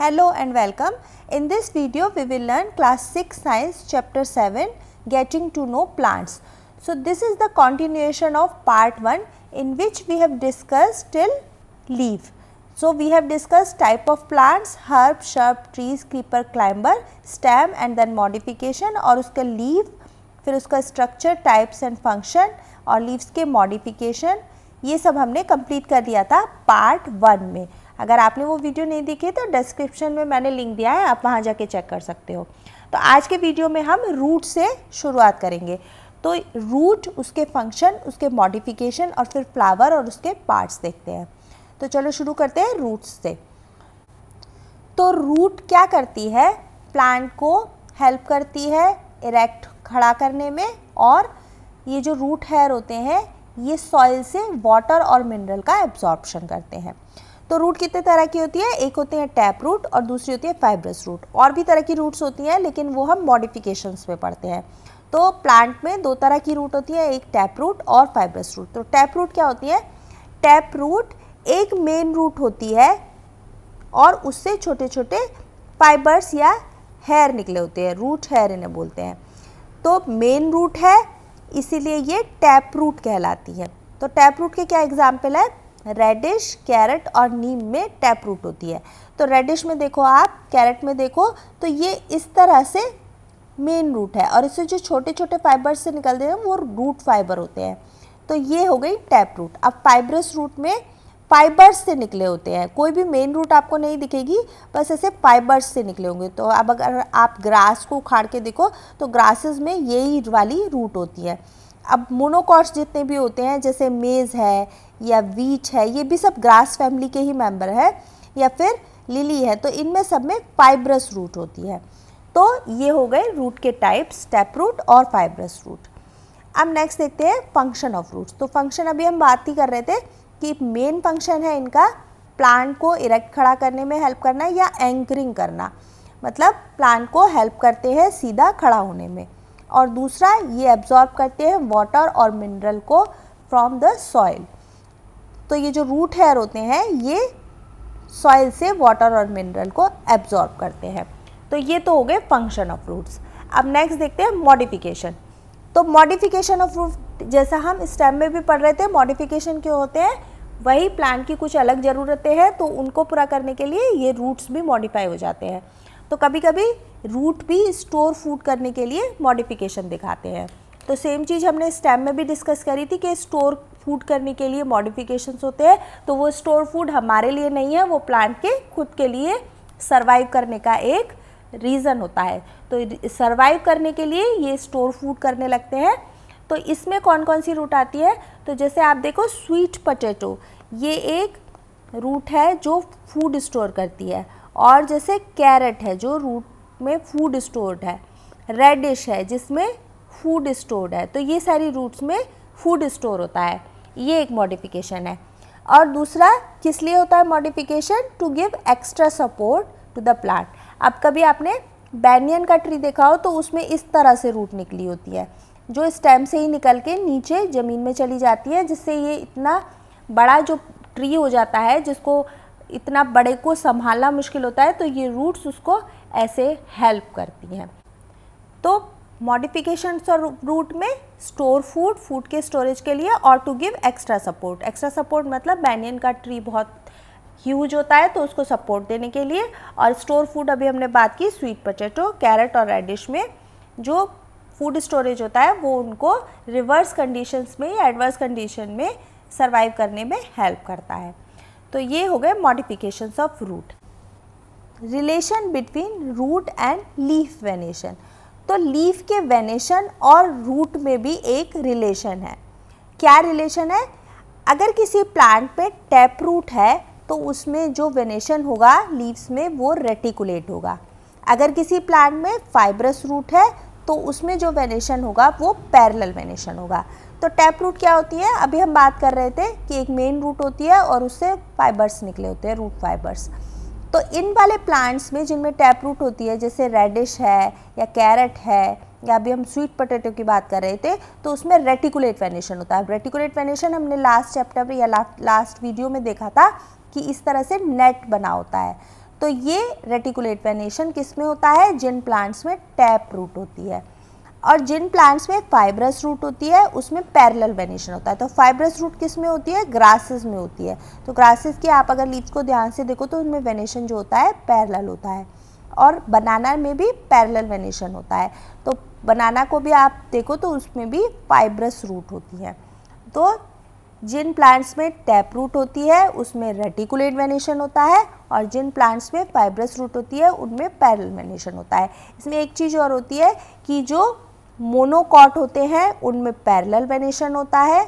Hello and welcome. In this video we will learn class 6 science chapter 7 getting to know plants. So this is the continuation of part 1 in which we have discussed till leaf. So we have discussed type of plants, herb, shrub, trees, creeper, climber, stem and then modification और उसका leaf, फिर उसका structure, types and function और leaves के modification, ये सब हमने complete कर दिया था part 1 में. अगर आपने वो वीडियो नहीं देखी तो डिस्क्रिप्शन में मैंने लिंक दिया है, आप वहाँ जाके चेक कर सकते हो. तो आज के वीडियो में हम रूट से शुरुआत करेंगे. तो रूट, उसके फंक्शन, उसके मॉडिफिकेशन और फिर फ्लावर और उसके पार्ट्स देखते हैं. तो चलो शुरू करते हैं रूट्स से. तो रूट क्या करती है? प्लांट को हेल्प करती है इरेक्ट खड़ा करने में, और ये जो रूट हेयर होते हैं ये सॉइल से वाटर और मिनरल का एब्जॉर्प्शन करते हैं. तो रूट कितने तरह की होती है? एक होते हैं टैप रूट और दूसरी होती है फाइब्रस रूट. और भी तरह की रूट्स होती हैं लेकिन वो हम मॉडिफिकेशंस में पढ़ते हैं. तो प्लांट में दो तरह की रूट होती है, एक टैप रूट और फाइब्रस रूट. तो टैप रूट क्या होती है? टैप रूट एक मेन रूट होती है और उससे छोटे छोटे फाइबर्स या हेयर निकले होते हैं, रूट हेयर इन्हें बोलते हैं. तो मेन रूट है इसीलिए ये टैप रूट कहलाती है. तो टैप रूट के क्या एग्जाम्पल है? रेडिश, कैरेट और नीम में टैप रूट होती है. तो रेडिश में देखो आप, कैरेट में देखो, तो ये इस तरह से मेन रूट है और इससे जो छोटे छोटे फाइबर्स से निकलते हैं वो रूट फाइबर होते हैं. तो ये हो गई टैप रूट. अब फाइब्रस रूट में फाइबर्स से निकले होते हैं, कोई भी मेन रूट आपको नहीं दिखेगी, बस ऐसे फाइबर्स से निकले होंगे. तो अब अगर आप ग्रास को उखाड़ के देखो तो ग्रासेस में यही वाली रूट होती है. अब मोनोकॉट्स जितने भी होते हैं जैसे मेज़ है या वीट है, ये भी सब ग्रास फैमिली के ही मेंबर है, या फिर लिली है, तो इनमें सब में फाइब्रस रूट होती है. तो ये हो गए रूट के टाइप्स, टैप रूट और फाइब्रस रूट. अब नेक्स्ट देखते हैं फंक्शन ऑफ रूट्स. तो फंक्शन अभी हम बात ही कर रहे थे कि मेन फंक्शन है इनका प्लांट को इरेक्ट खड़ा करने में हेल्प करना या एंकरिंग करना, मतलब प्लांट को हेल्प करते हैं सीधा खड़ा होने में. और दूसरा, ये एब्जॉर्ब करते हैं वाटर और मिनरल को फ्रॉम द सॉइल. तो ये जो रूट हेयर होते हैं ये सॉइल से वाटर और मिनरल को एब्जॉर्ब करते हैं. तो ये तो हो गए फंक्शन ऑफ रूट्स. अब नेक्स्ट देखते हैं मॉडिफिकेशन. तो मॉडिफिकेशन ऑफ रूट जैसा हम स्टेम में भी पढ़ रहे थे, मॉडिफिकेशन क्यों होते हैं? वही प्लांट की कुछ अलग ज़रूरतें हैं तो उनको पूरा करने के लिए ये रूट्स भी मॉडिफाई हो जाते हैं. तो कभी कभी रूट भी स्टोर फूड करने के लिए मॉडिफिकेशन दिखाते हैं. तो सेम चीज़ हमने स्टेम में भी डिस्कस करी थी कि स्टोर फूड करने के लिए मॉडिफिकेशंस होते हैं. तो वो स्टोर फूड हमारे लिए नहीं है, वो प्लांट के खुद के लिए सर्वाइव करने का एक रीज़न होता है. तो सर्वाइव करने के लिए ये स्टोर फूड करने लगते हैं. तो इसमें कौन कौन सी रूट आती है? तो जैसे आप देखो स्वीट पोटैटो, ये एक रूट है जो फूड स्टोर करती है. और जैसे कैरेट है जो रूट में फूड स्टोर्ड है, रेडिश है जिसमें फूड स्टोर्ड है. तो ये सारी रूट्स में फूड स्टोर होता है, ये एक मॉडिफिकेशन है. और दूसरा किस लिए होता है modification? To give extra support to the plant. अब कभी आपने बैनियन का ट्री देखा हो तो उसमें इस तरह से रूट निकली होती है जो स्टेम से ही निकल के नीचे ज़मीन में चली जाती है, जिससे ये इतना बड़ा जो ट्री हो जाता है जिसको इतना बड़े को संभालना मुश्किल होता है. तो ये रूट्स उसको ऐसे हेल्प करती हैं. तो मॉडिफिकेशंस और रूट में स्टोर फूड, फूड के स्टोरेज के लिए, और to give extra support. Extra support मतलब बैनियन का ट्री बहुत ह्यूज होता है तो उसको सपोर्ट देने के लिए. और स्टोर फूड अभी हमने बात की स्वीट पोटैटो, कैरेट और रेडिश में जो फूड स्टोरेज होता है वो उनको रिवर्स कंडीशंस में या एडवर्स कंडीशन में सर्वाइव करने में हेल्प करता है. तो ये हो गए modifications of root. Relation between root and leaf venation. तो लीफ के वेनेशन और रूट में भी एक रिलेशन है. क्या रिलेशन है? अगर किसी प्लांट पे टैप रूट है तो उसमें जो वेनेशन होगा लीव्स में वो रेटिकुलेट होगा. अगर किसी प्लांट में फाइब्रस रूट है तो उसमें जो वेनेशन होगा वो पैरेलल वेनेशन होगा. तो टैप रूट क्या होती है? अभी हम बात कर रहे थे कि एक मेन रूट होती है और उससे फाइबर्स निकले होते हैं, रूट फाइबर्स. तो इन वाले प्लांट्स में जिनमें टैप रूट होती है जैसे रेडिश है या कैरेट है या अभी हम स्वीट पोटैटो की बात कर रहे थे, तो उसमें रेटिकुलेट वेनेशन होता है. रेटिकुलेट वेनेशन हमने लास्ट चैप्टर में या लास्ट वीडियो में देखा था कि इस तरह से नेट बना होता है. तो ये रेटिकुलेट वेनेशन किस में होता है, जिन प्लांट्स में टैप रूट होती है, और जिन प्लांट्स में फाइब्रस रूट होती है उसमें पैरेलल वेनेशन होता है। तो फाइब्रस रूट किस में होती है, ग्रासेस में होती है। तो ग्रासेस की आप अगर लीव्स को ध्यान से देखो तो उनमें वेनेशन जो होता है पैरेलल होता है, और बनाना में भी पैरेलल वेनेशन होता है। तो बनाना को भी आप देखो तो उसमें भी फाइब्रस रूट होती है। तो जिन प्लांट्स में टैप रूट होती है उसमें रेटिकुलेट वेनेशन होता है, और जिन प्लांट्स में फाइब्रस रूट होती है उनमें पैरेलल वेनेशन होता है। इसमें एक चीज़ और होती है कि जो मोनोकॉट होते हैं उनमें पैरेलल वेनेशन होता है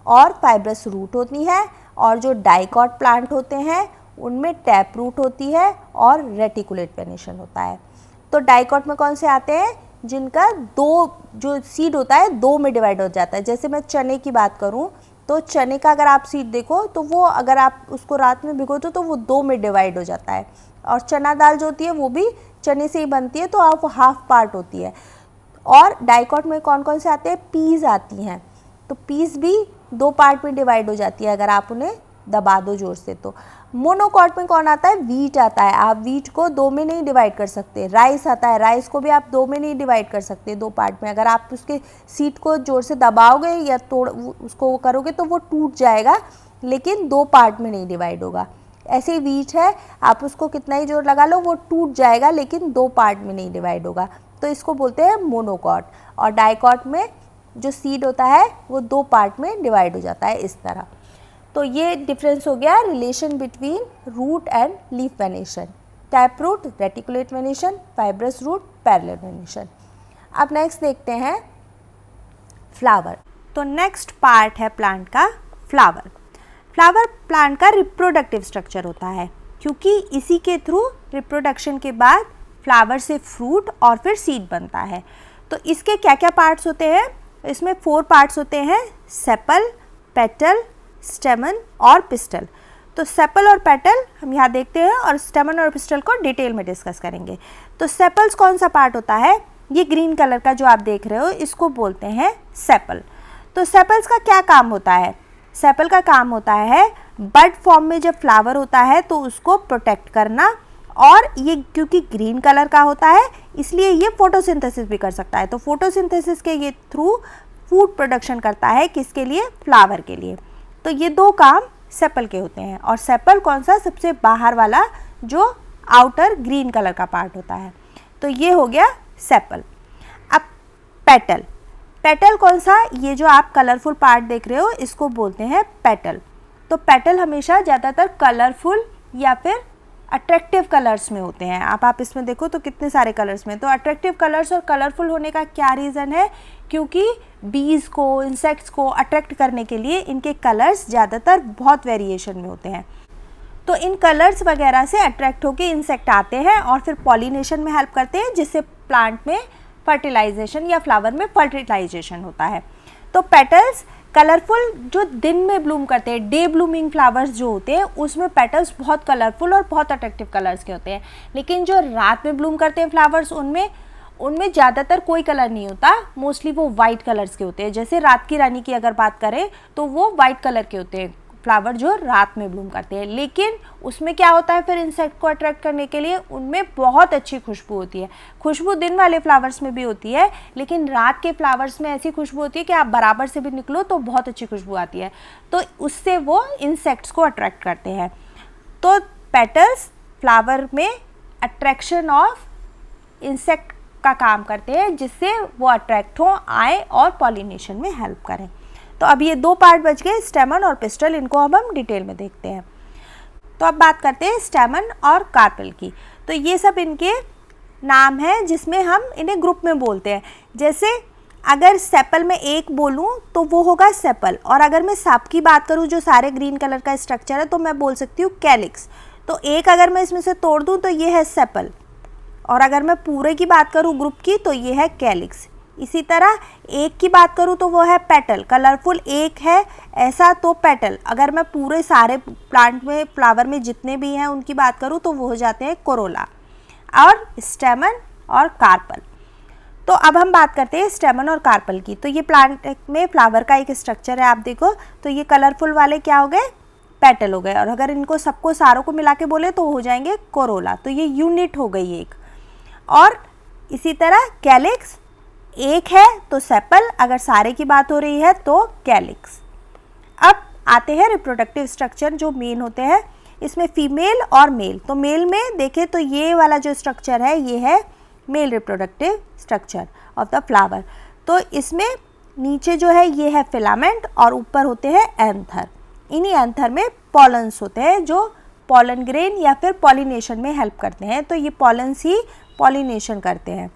और फाइब्रस रूट होती है, और जो डाइकॉट प्लांट होते हैं उनमें टैप रूट होती है और रेटिकुलेट वेनेशन होता है। तो डाइकॉट में कौन से आते हैं, जिनका दो जो सीड होता है दो में डिवाइड हो जाता है। जैसे मैं चने की बात करूं तो चने का अगर आप सीड देखो तो वो अगर आप उसको रात में भिगो तो वो दो में डिवाइड हो जाता है, और चना दाल जो होती है वो भी चने से ही बनती है, तो आप वो हाफ पार्ट होती है। और डाइकॉट में कौन कौन से आते हैं, पीस आती हैं, तो पीस भी दो पार्ट में डिवाइड हो जाती है अगर आप उन्हें दबा दो जोर से। तो मोनोकॉट में कौन आता है, वीट आता है। आप वीट को दो में नहीं डिवाइड कर सकते। राइस आता है, राइस को भी आप दो में नहीं डिवाइड कर सकते, दो पार्ट में। अगर आप उसके सीड को जोर से दबाओगे या तोड़ उसको वो करोगे तो वो टूट जाएगा, लेकिन दो पार्ट में नहीं डिवाइड होगा। ऐसे ही वीट है, आप उसको कितना ही जोर लगा लो वो टूट जाएगा, लेकिन दो पार्ट में नहीं डिवाइड होगा। तो इसको बोलते हैं मोनोकॉट। और डाइकॉट में जो सीड होता है वो दो पार्ट में डिवाइड हो जाता है इस तरह। तो ये डिफरेंस हो गया relation between root and leaf venation. Tap root, reticulate venation, fibrous root, parallel venation. अब नेक्स्ट देखते हैं फ्लावर। तो नेक्स्ट पार्ट है प्लांट का फ्लावर। फ्लावर प्लांट का रिप्रोडक्टिव स्ट्रक्चर होता है, क्योंकि इसी के थ्रू रिप्रोडक्शन के बाद फ्लावर से फ्रूट और फिर सीड बनता है। तो इसके क्या क्या पार्ट्स होते हैं, इसमें 4 पार्ट्स होते हैं, सेपल, पेटल, स्टेमन और पिस्टल। तो सेपल और पेटल हम यहाँ देखते हैं, और स्टेमन और पिस्टल को डिटेल में डिस्कस करेंगे। तो सेपल्स कौन सा पार्ट होता है, ये ग्रीन कलर का जो आप देख रहे हो इसको बोलते हैं सेपल। तो सेपल्स का क्या काम होता है, सेपल का काम होता है बड फॉर्म में जब फ्लावर होता है तो उसको प्रोटेक्ट करना, और ये क्योंकि ग्रीन कलर का होता है इसलिए ये फोटोसिंथेसिस भी कर सकता है। तो फोटोसिंथेसिस के ये थ्रू फूड प्रोडक्शन करता है, किसके लिए, फ्लावर के लिए। तो ये दो काम सेपल के होते हैं। और सेपल कौन सा, सबसे बाहर वाला जो आउटर ग्रीन कलर का पार्ट होता है। तो ये हो गया सेपल। अब पेटल, पेटल कौन सा, ये जो आप कलरफुल पार्ट देख रहे हो इसको बोलते हैं पेटल। तो पेटल हमेशा ज़्यादातर कलरफुल या फिर अट्रैक्टिव कलर्स में होते हैं। आप इसमें देखो तो कितने सारे कलर्स में। तो अट्रैक्टिव कलर्स और कलरफुल होने का क्या रीज़न है, क्योंकि बीज को, इंसेक्ट्स को अट्रैक्ट करने के लिए इनके कलर्स ज़्यादातर बहुत वेरिएशन में होते हैं। तो इन कलर्स वगैरह से अट्रैक्ट होकर इंसेक्ट आते हैं और फिर पॉलिनेशन में हेल्प करते हैं, जिससे प्लांट में फर्टिलाइजेशन या फ्लावर में फर्टिलाइजेशन होता है। तो पेटल्स कलरफुल जो दिन में ब्लूम करते हैं, डे ब्लूमिंग फ्लावर्स जो होते हैं उसमें पेटल्स बहुत कलरफुल और बहुत अट्रैक्टिव कलर्स के होते हैं। लेकिन जो रात में ब्लूम करते हैं फ्लावर्स उनमें ज़्यादातर कोई कलर नहीं होता, मोस्टली वो वाइट कलर्स के होते हैं। जैसे रात की रानी की अगर बात करें तो वो वाइट कलर के होते हैं फ्लावर जो रात में ब्लूम करते हैं। लेकिन उसमें क्या होता है, फिर इंसेक्ट को अट्रैक्ट करने के लिए उनमें बहुत अच्छी खुशबू होती है। खुशबू दिन वाले फ्लावर्स में भी होती है, लेकिन रात के फ्लावर्स में ऐसी खुशबू होती है कि आप बराबर से भी निकलो तो बहुत अच्छी खुशबू आती है। तो उससे वो इंसेक्ट्स को अट्रैक्ट करते हैं। तो पेटल्स फ्लावर में अट्रैक्शन ऑफ इंसेक्ट का काम करते हैं, जिससे वो अट्रैक्ट हो, आए और पॉलिनेशन में हेल्प करें। तो अब ये दो पार्ट बच गए, स्टेमन और पिस्टल, इनको अब हम डिटेल में देखते हैं। तो अब बात करते हैं स्टेमन और कार्पेल की। तो ये सब इनके नाम हैं जिसमें हम इन्हें ग्रुप में बोलते हैं। जैसे अगर सेपल में एक बोलूँ तो वो होगा सेपल, और अगर मैं सब की बात करूँ जो सारे ग्रीन कलर का स्ट्रक्चर है तो मैं बोल सकती हूँ कैलिक्स। तो एक अगर मैं इसमें से तोड़ दूँ तो ये है सेपल, और अगर मैं पूरे की बात करूँ ग्रुप की तो ये है कैलिक्स। इसी तरह एक की बात करूँ तो वो है पेटल, कलरफुल एक है ऐसा तो पेटल। अगर मैं पूरे सारे प्लांट में, फ्लावर में जितने भी हैं उनकी बात करूँ तो वो हो जाते हैं कोरोला। और स्टेमन और कार्पल। तो अब हम बात करते हैं स्टेमन और कार्पल की। तो ये प्लांट में फ्लावर का एक स्ट्रक्चर है, आप देखो तो ये कलरफुल वाले क्या हो गए, पेटल हो गए, और अगर इनको सबको सारों को मिला के बोले तो हो जाएंगे कोरोला। तो ये यूनिट हो गई एक। और इसी तरह कैलिक्स एक है तो सेपल, अगर सारे की बात हो रही है तो कैलिक्स। अब आते हैं रिप्रोडक्टिव स्ट्रक्चर जो मेन होते हैं, इसमें फीमेल और मेल। तो मेल में देखें तो ये वाला जो स्ट्रक्चर है ये है male reproductive structure of the flower. तो इसमें नीचे जो है ये है फिलामेंट और ऊपर होते हैं एंथर। इन्हीं एंथर में पॉलन्स होते हैं जो पॉलन ग्रेन या फिर पॉलिनेशन में हेल्प करते हैं। तो ये पॉलन्स ही पॉलिनेशन करते हैं।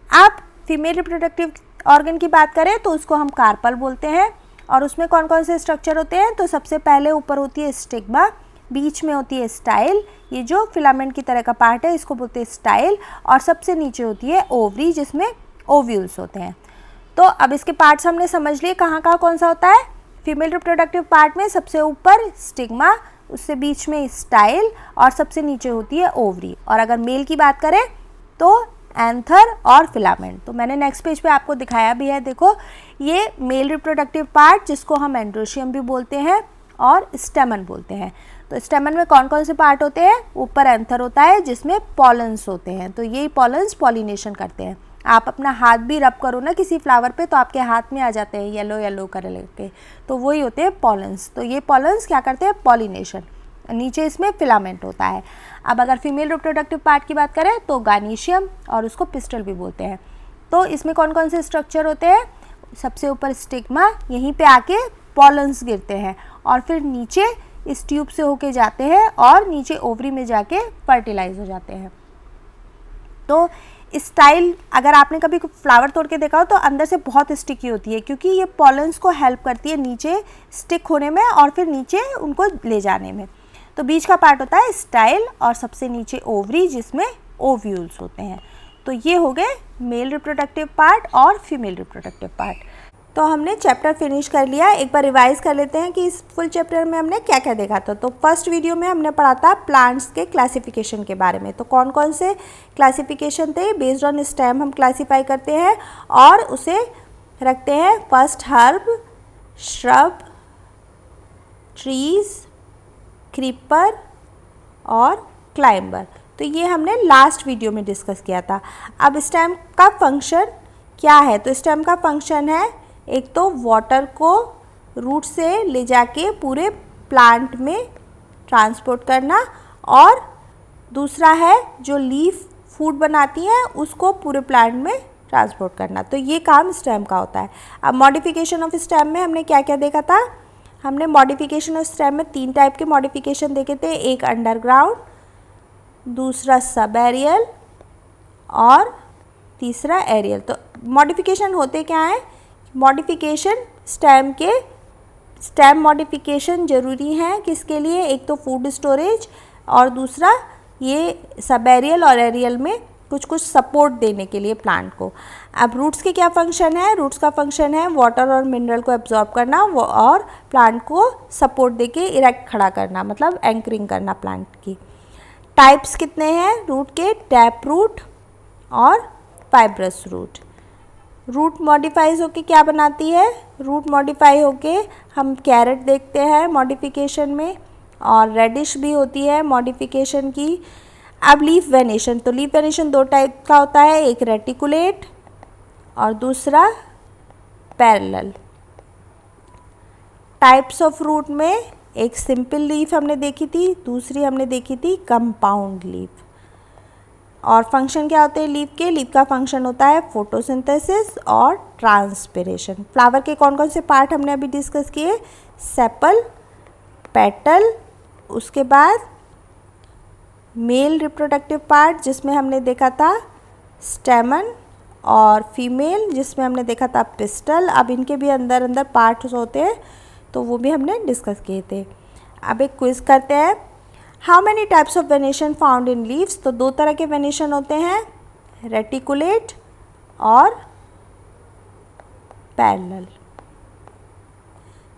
अब फीमेल रिप्रोडक्टिव ऑर्गन की बात करें तो उसको हम कार्पल बोलते हैं, और उसमें कौन कौन से स्ट्रक्चर होते हैं। तो सबसे पहले ऊपर होती है स्टिग्मा, बीच में होती है स्टाइल, ये जो फिलामेंट की तरह का पार्ट है इसको बोलते हैं स्टाइल, और सबसे नीचे होती है ओवरी जिसमें ओव्यूल्स होते हैं। तो अब इसके पार्ट्स हमने समझ लिए कहाँ कहाँ कौन सा होता है। फीमेल रिप्रोडक्टिव पार्ट में सबसे ऊपर स्टिग्मा, उससे बीच में स्टाइल और सबसे नीचे होती है ओवरी। और अगर मेल की बात करें तो एंथर और फिलामेंट। तो मैंने नेक्स्ट पेज पे आपको दिखाया भी है, देखो ये मेल रिप्रोडक्टिव पार्ट जिसको हम एंड्रोशियम भी बोलते हैं और स्टेमन बोलते हैं। तो स्टेमन में कौन कौन से पार्ट होते हैं, ऊपर एंथर होता है जिसमें पॉलन्स होते हैं। तो ये पॉलन्स पॉलिनेशन करते हैं। आप अपना हाथ भी रब करो ना किसी फ्लावर पे तो आपके हाथ में आ जाते हैं येलो येलो कलर के, तो वही होते हैं पॉलन्स। तो ये पॉलन्स क्या करते हैं, पॉलिनेशन। नीचे इसमें फिलामेंट होता है। अब अगर फीमेल रिप्रोडक्टिव पार्ट की बात करें तो गार्निशियम और उसको पिस्टल भी बोलते हैं। तो इसमें कौन कौन से स्ट्रक्चर होते हैं, सबसे ऊपर स्टिग्मा, यहीं पे आके पॉलन्स गिरते हैं और फिर नीचे इस ट्यूब से होके जाते हैं और नीचे ओवरी में जाके फर्टिलाइज हो जाते हैं। तो स्टाइल अगर आपने कभी फ्लावर तोड़ के देखा हो तो अंदर से बहुत स्टिकी होती है, क्योंकि ये पॉलन्स को हेल्प करती है नीचे स्टिक होने में और फिर नीचे उनको ले जाने में। तो बीच का पार्ट होता है स्टाइल और सबसे नीचे ओवरी जिसमें ओव्यूल्स होते हैं। तो ये हो गए मेल रिप्रोडक्टिव पार्ट और फीमेल रिप्रोडक्टिव पार्ट। तो हमने चैप्टर फिनिश कर लिया। एक बार रिवाइज कर लेते हैं कि इस फुल चैप्टर में हमने क्या क्या देखा था। तो फर्स्ट वीडियो में हमने पढ़ा था प्लांट्स के क्लासिफिकेशन के बारे में। तो कौन कौन से क्लासिफिकेशन थे, बेस्ड ऑन स्टेम हम क्लासीफाई करते हैं और उसे रखते हैं first herb, shrub, trees, creeper और क्लाइंबर। तो ये हमने लास्ट वीडियो में डिस्कस किया था। अब स्टेम का फंक्शन क्या है, तो स्टेम का फंक्शन है एक तो वाटर को रूट से ले जाके पूरे प्लांट में ट्रांसपोर्ट करना, और दूसरा है जो लीफ फूड बनाती है उसको पूरे प्लांट में ट्रांसपोर्ट करना। तो ये काम स्टेम का होता है। अब मॉडिफिकेशन ऑफ स्टेम में हमने क्या क्या देखा था, हमने मॉडिफिकेशन ऑफ स्टेम में 3 टाइप के मॉडिफिकेशन देखे थे, एक अंडरग्राउंड, दूसरा सब एरियल और तीसरा एरियल। तो मॉडिफिकेशन होते क्या है, मॉडिफिकेशन स्टेम मॉडिफिकेशन ज़रूरी है किसके लिए, एक तो फूड स्टोरेज और दूसरा ये सब एरियल और एरियल में कुछ कुछ सपोर्ट देने के लिए प्लांट को। अब रूट्स के क्या फंक्शन है, रूट्स का फंक्शन है वाटर और मिनरल को एब्जॉर्ब करना और प्लांट को सपोर्ट देके इरेक्ट खड़ा करना, मतलब एंकरिंग करना प्लांट की। टाइप्स कितने हैं रूट के, टैप रूट और फाइब्रस रूट। रूट मॉडिफाइज होके क्या बनाती है, रूट मॉडिफाई होके हम कैरेट देखते हैं मॉडिफिकेशन में, और रेडिश भी होती है मॉडिफिकेशन की। अब लीफ वेनेशन, तो लीफ वेनेशन 2 टाइप का होता है, एक रेटिकुलेट और दूसरा पैरेलल। टाइप्स ऑफ रूट में एक सिंपल लीफ हमने देखी थी, दूसरी हमने देखी थी कंपाउंड लीफ। और फंक्शन क्या होते हैं लीफ के, लीफ का फंक्शन होता है फोटोसिंथेसिस और ट्रांसपिरेशन। फ्लावर के कौन कौन से पार्ट हमने अभी डिस्कस किए, सेपल, पेटल, उसके बाद मेल रिप्रोडक्टिव पार्ट जिसमें हमने देखा था स्टेमन, और फीमेल जिसमें हमने देखा था पिस्टल। अब इनके भी अंदर अंदर पार्ट्स होते हैं तो वो भी हमने डिस्कस किए थे। अब एक क्विज करते हैं, how many types of venation found in leaves. तो 2 तरह के वेनेशन होते हैं, रेटिकुलेट और parallel.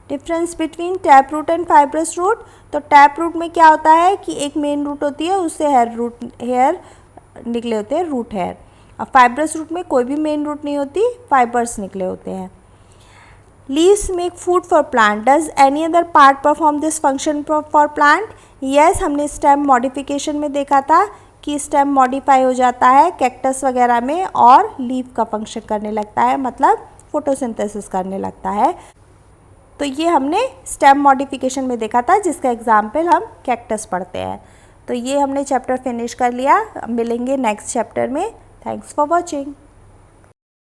Difference between tap root and fibrous root, तो टैप रूट में क्या होता है कि एक मेन रूट होती है, उससे हेयर निकले होते हैं, रूट हेयर। और फाइब्रस रूट में कोई भी मेन रूट नहीं होती, फाइबर्स निकले होते हैं। Leaves make food for plant, does any other part perform this function for plant? Yes, हमने स्टेम मॉडिफिकेशन में देखा था कि स्टेम मॉडिफाई हो जाता है कैक्टस वगैरह में और लीव का फंक्शन करने लगता है, मतलब फोटोसिंथेसिस करने लगता है। तो ये हमने स्टेम मॉडिफिकेशन में देखा था, जिसका एग्जाम्पल हम कैक्टस पढ़ते हैं। तो ये हमने चैप्टर फिनिश कर लिया, मिलेंगे नेक्स्ट चैप्टर में। Thanks for watching.